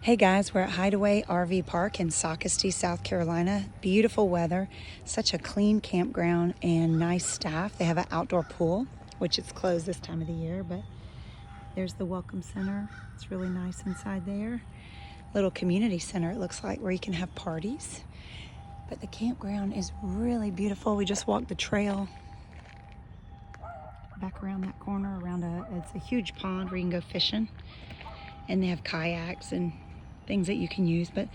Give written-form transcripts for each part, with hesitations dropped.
Hey guys, we're at Hideaway RV Park in Socastee, South Carolina. Beautiful weather, such a clean campground and nice staff. They have an outdoor pool, which is closed this time of the year, but there's the welcome center. It's really nice inside there. Little community center, it looks like, where you can have parties. But the campground is really beautiful. We just walked the trail back around that corner, it's a huge pond where you can go fishing. And they have kayaks and things that you can use, but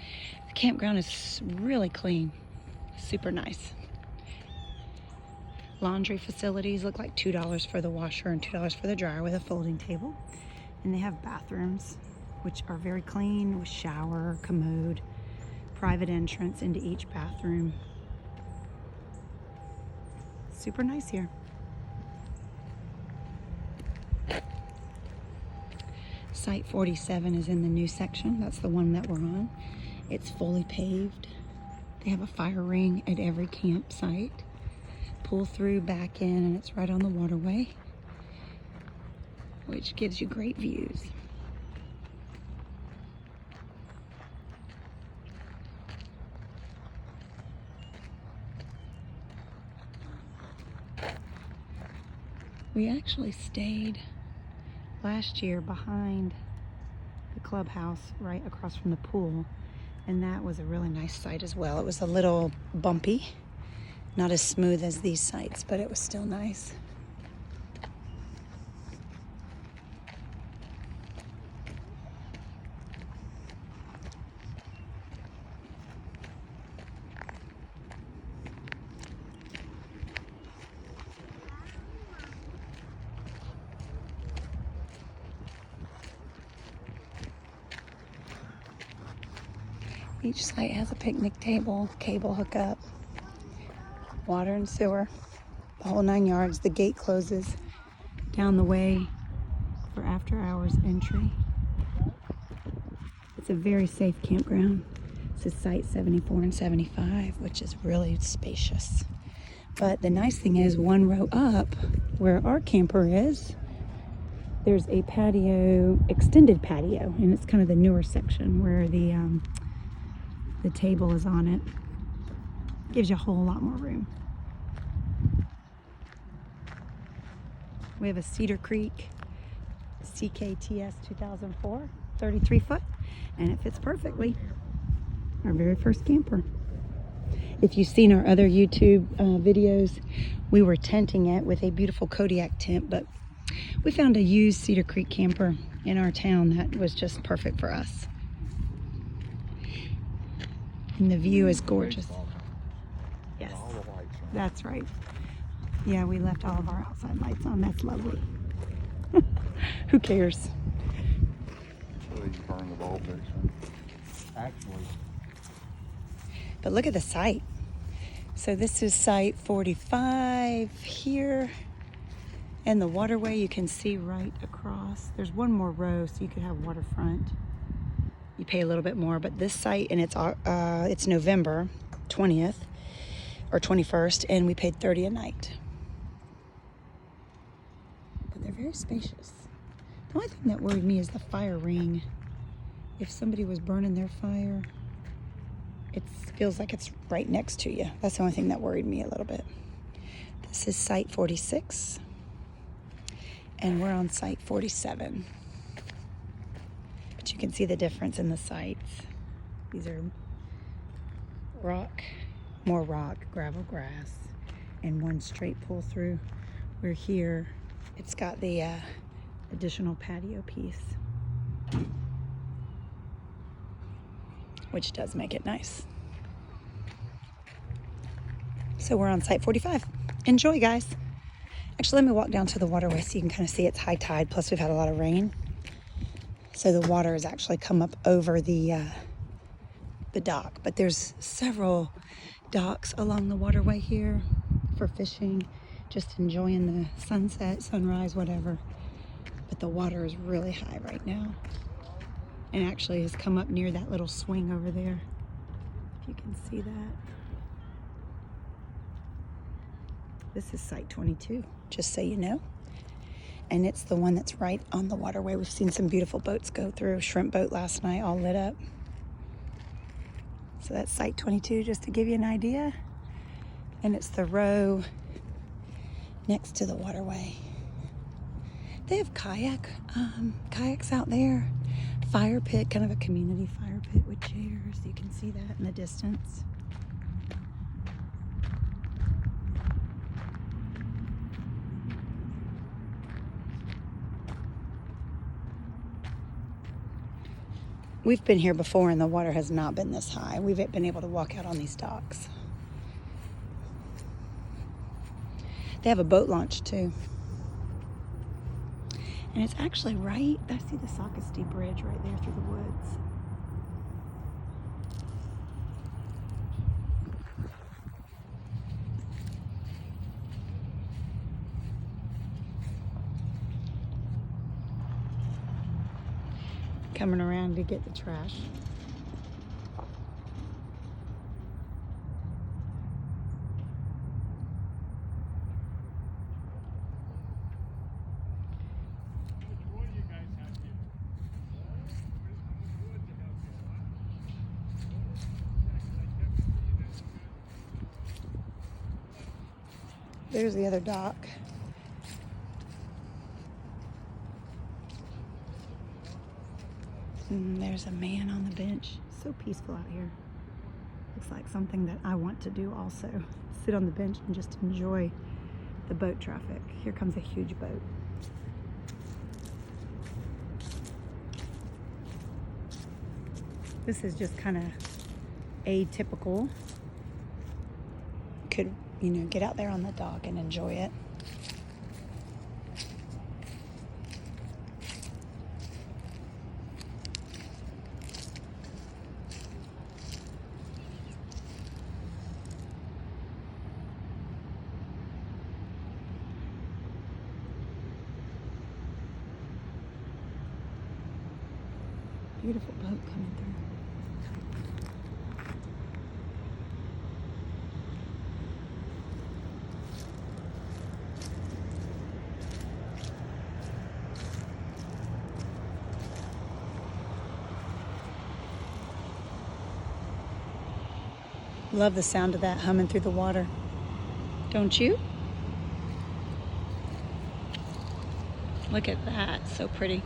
the campground is really clean, super nice. Laundry facilities look like $2 for the washer and $2 for the dryer with a folding table. And they have bathrooms, which are very clean with shower, commode, private entrance into each bathroom. Super nice here. Site 47 is in the new section. That's the one that we're on. It's fully paved. They have a fire ring at every campsite. Pull through, back in, and it's right on the waterway, which gives you great views. We actually stayed last year behind the clubhouse right across from the pool, and that was a really nice site as well. It was a little bumpy, not as smooth as these sites, but it was still nice. Each site has a picnic table, cable hookup, water and sewer, the whole 9 yards. The gate closes down the way for after hours entry. It's a very safe campground. This is site 74 and 75, which is really spacious. But the nice thing is, one row up where our camper is, there's a patio, extended patio, and it's kind of the newer section where the table is on it. Gives you a whole lot more room. We have a Cedar Creek CKTS 2004, 33 foot, and it fits perfectly. Our very first camper. If you've seen our other YouTube videos, we were tenting it with a beautiful Kodiak tent, but we found a used Cedar Creek camper in our town that was just perfect for us. And the view is gorgeous. Yes, that's right. Yeah, we left all of our outside lights on. That's lovely. Who cares? So you burn the bulb fixture. Actually. But look at the site. So this is site 45 here. And the waterway you can see right across. There's one more row, so you could have waterfront. You pay a little bit more, but this site, and it's November 20th or 21st, and we paid $30 a night. But they're very spacious. The only thing that worried me is the fire ring. If somebody was burning their fire, it feels like it's right next to you. That's the only thing that worried me a little bit. This is site 46, and we're on site 47. But you can see the difference in the sites. These are more rock, gravel, grass, and one straight pull through. Where here, it's got the additional patio piece, which does make it nice. So we're on site 45. Enjoy, guys. Actually, let me walk down to the waterway so you can kind of see it's high tide, plus we've had a lot of rain. So the water has actually come up over the dock, but there's several docks along the waterway here for fishing, just enjoying the sunset, sunrise, whatever. But the water is really high right now, and actually has come up near that little swing over there, if you can see that. This is site 22, just so you know. and it's the one that's right on the waterway. We've seen some beautiful boats go through. Shrimp boat last night, all lit up. So that's Site 22, just to give you an idea. And it's the row next to the waterway. They have kayaks out there. Fire pit, kind of a community fire pit with chairs. You can see that in the distance. We've been here before and the water has not been this high. We've been able to walk out on these docks. They have a boat launch too. And it's actually right, I see the Sockasty Bridge right there through the woods. Coming around to get the trash. There's the other dock. And there's a man on the bench. So peaceful out here. Looks like something that I want to do also. Sit on the bench and just enjoy the boat traffic. Here comes a huge boat. This is just kind of atypical. Could, get out there on the dock and enjoy it. Beautiful boat coming through. Love the sound of that humming through the water. Don't you? Look at that, so pretty.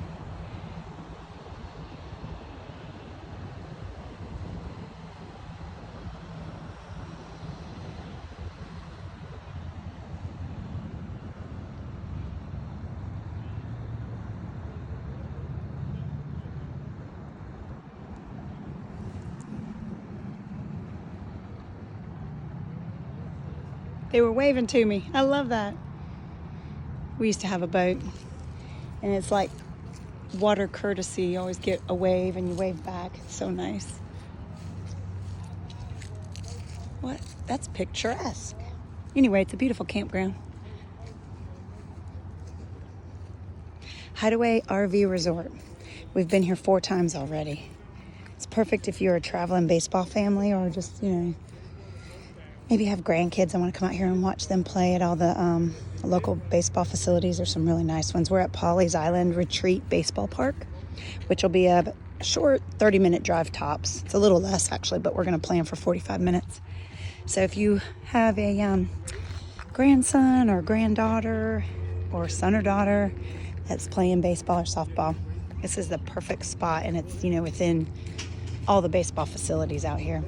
They were waving to me. I love that. We used to have a boat, and it's like water courtesy. You always get a wave and you wave back. It's so nice. What? That's picturesque. Anyway, it's a beautiful campground. Hideaway RV Resort. We've been here 4 times already. It's perfect if you're a traveling baseball family or just, maybe have grandkids and want to come out here and watch them play at all the local baseball facilities. There's some really nice ones. We're at Pawleys Island Retreat Baseball Park, which will be a short 30-minute drive tops. It's a little less actually, but we're going to plan for 45 minutes. So if you have a grandson or granddaughter or son or daughter that's playing baseball or softball, this is the perfect spot, and it's within all the baseball facilities out here.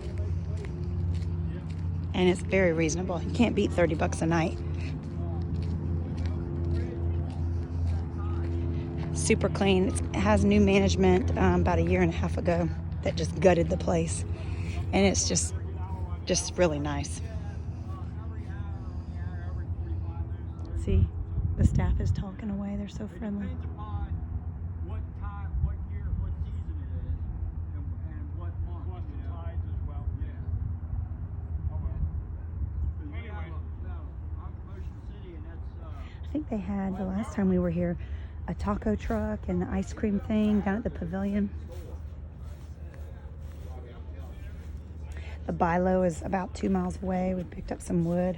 And it's very reasonable. You can't beat $30 a night. Super clean. It has new management about 1.5 years ago that just gutted the place. And it's just really nice. See, the staff is talking away. They're so friendly. I think they had, the last time we were here, a taco truck and the ice cream thing down at the pavilion. The Bilo is about 2 miles away. We picked up some wood.